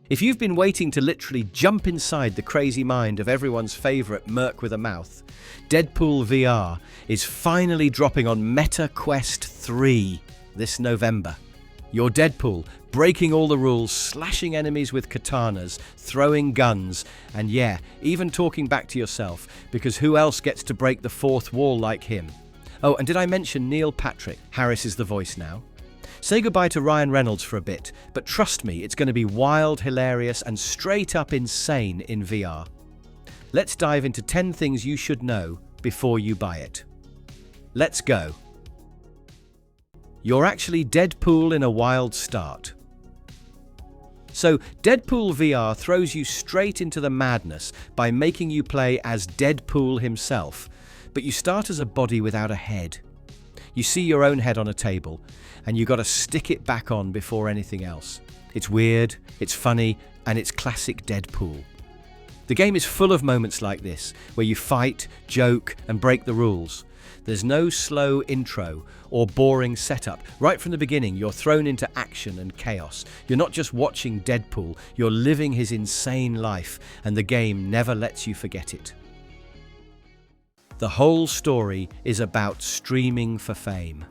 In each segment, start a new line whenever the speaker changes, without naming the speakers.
If you've been waiting to literally jump inside the crazy mind of everyone's favourite merc with a mouth, Deadpool VR is finally dropping on Meta Quest 3 this November. You're Deadpool, breaking all the rules, slashing enemies with katanas, throwing guns, and yeah, even talking back to yourself, because who else gets to break the fourth wall like him? Oh, and did I mention Neil Patrick Harris is the voice now? Say goodbye to Ryan Reynolds for a bit, but trust me, it's going to be wild, hilarious, and straight up insane in VR. Let's dive into 10 things you should know before you buy it. Let's go. You're actually Deadpool in a wild start. So, Deadpool VR throws you straight into the madness by making you play as Deadpool himself, but you start as a body without a head. You see your own head on a table, and you got to stick it back on before anything else. It's weird, it's funny, and it's classic Deadpool. The game is full of moments like this, where you fight, joke, and break the rules. There's no slow intro or boring setup. Right from the beginning, you're thrown into action and chaos. You're not just watching Deadpool, you're living his insane life, and the game never lets you forget it. The whole story is about streaming for fame.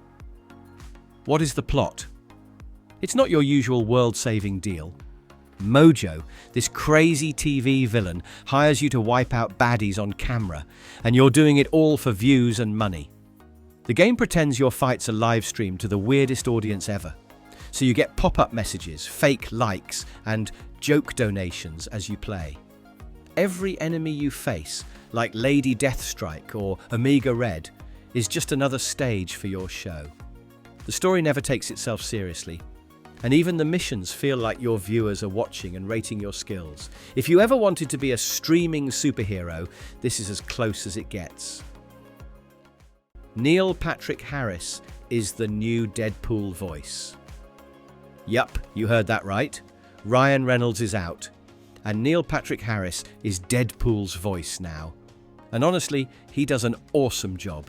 What is the plot? It's not your usual world-saving deal. Mojo, this crazy TV villain, hires you to wipe out baddies on camera, and you're doing it all for views and money. The game pretends your fights are live-streamed to the weirdest audience ever. So you get pop-up messages, fake likes, and joke donations as you play. Every enemy you face, like Lady Deathstrike or Omega Red, is just another stage for your show. The story never takes itself seriously, and even the missions feel like your viewers are watching and rating your skills. If you ever wanted to be a streaming superhero, this is as close as it gets. Neil Patrick Harris is the new Deadpool voice. Yup, you heard that right. Ryan Reynolds is out, and Neil Patrick Harris is Deadpool's voice now. And honestly, he does an awesome job.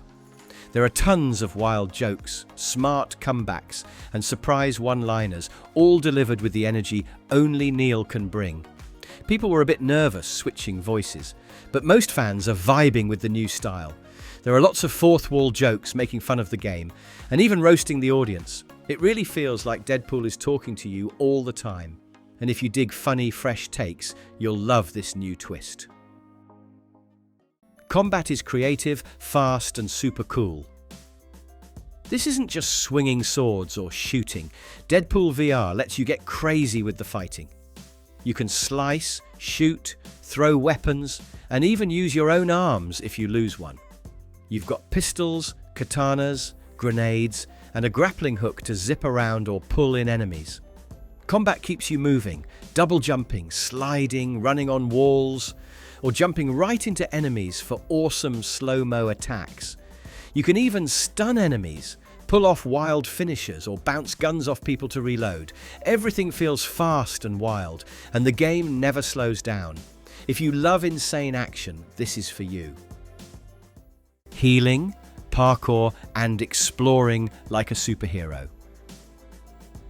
There are tons of wild jokes, smart comebacks, and surprise one-liners, all delivered with the energy only Neil can bring. People were a bit nervous switching voices, but most fans are vibing with the new style. There are lots of fourth wall jokes making fun of the game, and even roasting the audience. It really feels like Deadpool is talking to you all the time. And if you dig funny, fresh takes, you'll love this new twist. Combat is creative, fast, and super cool. This isn't just swinging swords or shooting. Deadpool VR lets you get crazy with the fighting. You can slice, shoot, throw weapons, and even use your own arms if you lose one. You've got pistols, katanas, grenades, and a grappling hook to zip around or pull in enemies. Combat keeps you moving, double jumping, sliding, running on walls, or jumping right into enemies for awesome slow-mo attacks. You can even stun enemies, pull off wild finishers, or bounce guns off people to reload. Everything feels fast and wild, and the game never slows down. If you love insane action, this is for you. Healing, parkour, and exploring like a superhero.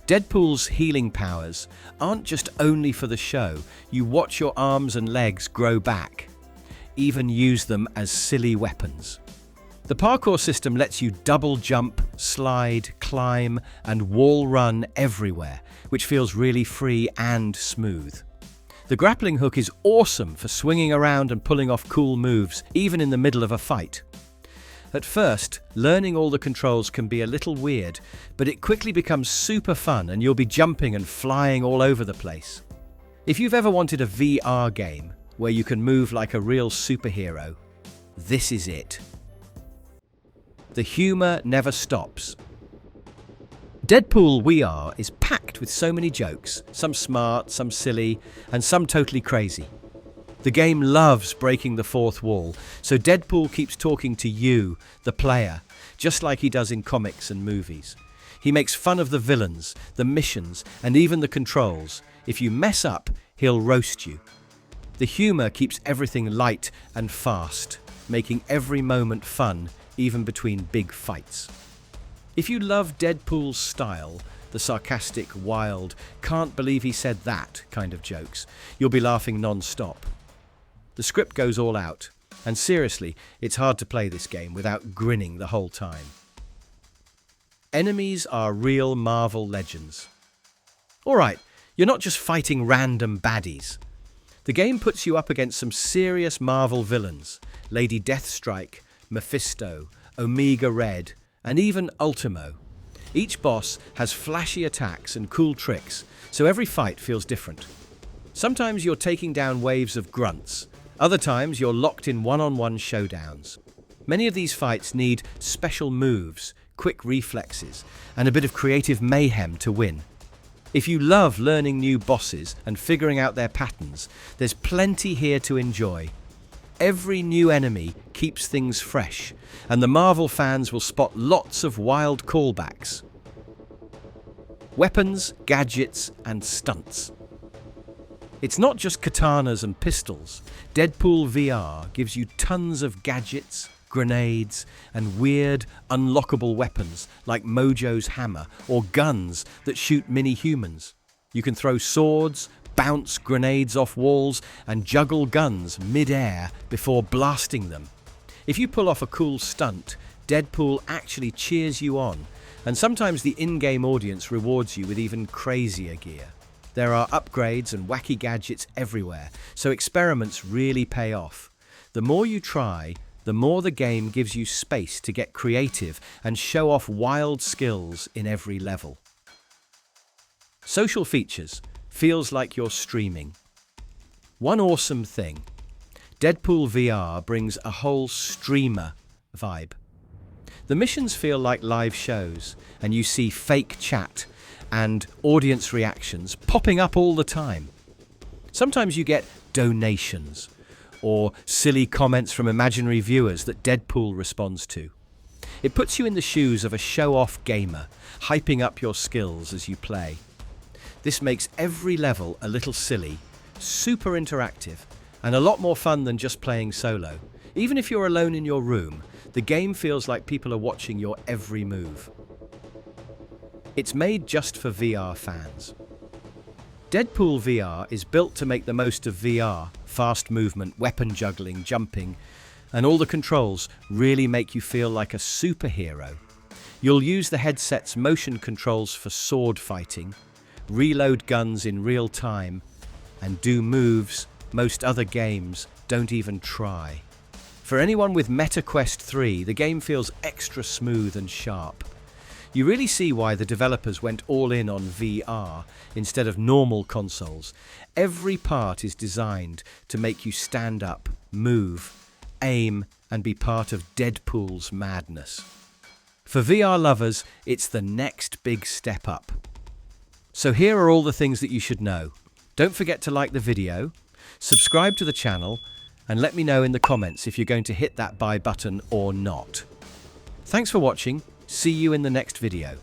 Deadpool's healing powers aren't just only for the show. You watch your arms and legs grow back, even use them as silly weapons. The parkour system lets you double jump, slide, climb, and wall run everywhere, which feels really free and smooth. The grappling hook is awesome for swinging around and pulling off cool moves, even in the middle of a fight. At first, learning all the controls can be a little weird, but it quickly becomes super fun and you'll be jumping and flying all over the place. If you've ever wanted a VR game where you can move like a real superhero, this is it. The humor never stops. Deadpool VR is packed with so many jokes, some smart, some silly, and some totally crazy. The game loves breaking the fourth wall, so Deadpool keeps talking to you, the player, just like he does in comics and movies. He makes fun of the villains, the missions, and even the controls. If you mess up, he'll roast you. The humor keeps everything light and fast, making every moment fun, even between big fights. If you love Deadpool's style, the sarcastic, wild, can't believe he said that kind of jokes. You'll be laughing non-stop. The script goes all out, and seriously, it's hard to play this game without grinning the whole time. Enemies are real Marvel legends. Alright, you're not just fighting random baddies. The game puts you up against some serious Marvel villains: Lady Deathstrike, Mephisto, Omega Red, and even Ultimo. Each boss has flashy attacks and cool tricks, so every fight feels different. Sometimes you're taking down waves of grunts, other times you're locked in one-on-one showdowns. Many of these fights need special moves, quick reflexes, and a bit of creative mayhem to win. If you love learning new bosses and figuring out their patterns, there's plenty here to enjoy. Every new enemy keeps things fresh, and the Marvel fans will spot lots of wild callbacks. Weapons, gadgets, and stunts. It's not just katanas and pistols. Deadpool VR gives you tons of gadgets, grenades, and weird, unlockable weapons like Mojo's hammer or guns that shoot mini-humans. You can throw swords, bounce grenades off walls, and juggle guns mid-air before blasting them. If you pull off a cool stunt, Deadpool actually cheers you on, and sometimes the in-game audience rewards you with even crazier gear. There are upgrades and wacky gadgets everywhere, so experiments really pay off. The more you try, the more the game gives you space to get creative and show off wild skills in every level. Social features. Feels like you're streaming. One awesome thing, Deadpool VR brings a whole streamer vibe. The missions feel like live shows, and you see fake chat and audience reactions popping up all the time. Sometimes you get donations or silly comments from imaginary viewers that Deadpool responds to. It puts you in the shoes of a show-off gamer, hyping up your skills as you play. This makes every level a little silly, super interactive, and a lot more fun than just playing solo. Even if you're alone in your room, the game feels like people are watching your every move. It's made just for VR fans. Deadpool VR is built to make the most of VR, fast movement, weapon juggling, jumping, and all the controls really make you feel like a superhero. You'll use the headset's motion controls for sword fighting, reload guns in real time, and do moves most other games don't even try. For anyone with MetaQuest 3, the game feels extra smooth and sharp. You really see why the developers went all in on VR instead of normal consoles. Every part is designed to make you stand up, move, aim, and be part of Deadpool's madness. For VR lovers, it's the next big step up. So here are all the things that you should know. Don't forget to like the video, subscribe to the channel, and let me know in the comments if you're going to hit that buy button or not. Thanks for watching. See you in the next video.